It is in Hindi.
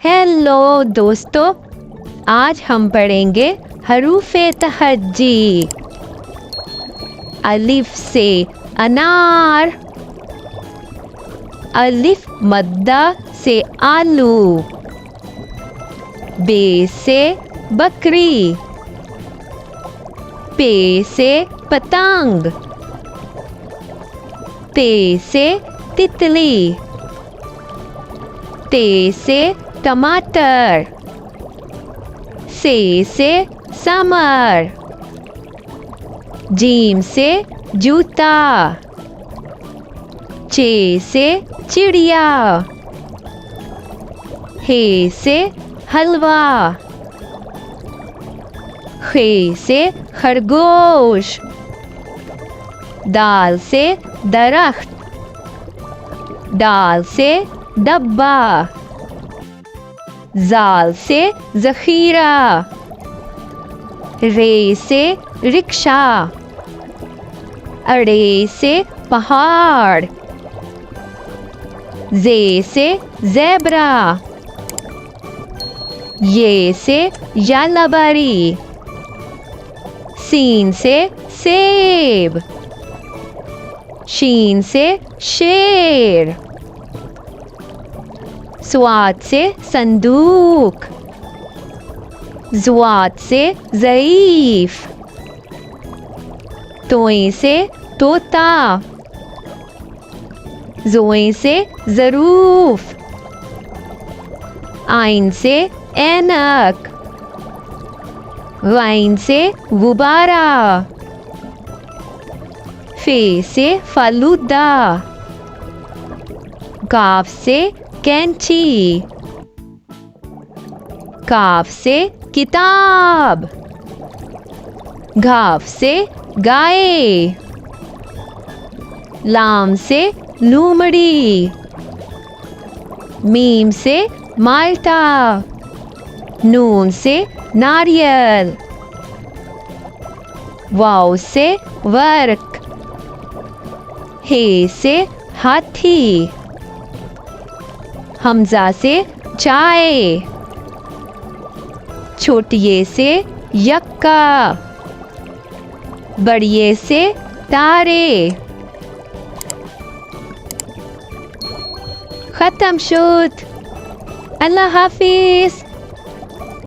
हेलो दोस्तों, आज हम पढ़ेंगे हरूफे तहज्जी। अलिफ से अनार, अलिफ मद्दा से आलू, बे से बकरी, पे से पतंग, ते से तितली, ते से टमाटर, से समर, जीम से जूता, चे से चिड़िया, हे से हलवा, खे से खरगोश, दाल से दरख्त, डाल से डब्बा, जाल से जखीरा, रे से रिक्शा, अड़े से पहाड़, जे से ज़ेब्रा, ये से यालाबारी, सीन से सेब, शीन से शेर, स्वाद से संदूक, ज़ुआत से ज़ईफ, तोए से तोता, ज़ोए से ज़रूफ, आइन से ऐनक, वाइन से गुब्बारा, फे से फालूदा, काफ से कैंची, काफ से किताब, घाफ से गाय, लाम से लूमड़ी, मीम से माल्टा, नून से नारियल, वाव से वर्क, हे से हाथी, हमजा से चाय, छोटिये से यक्का, बड़िये से तारे। खत्म शुद। अल्लाह हाफिज।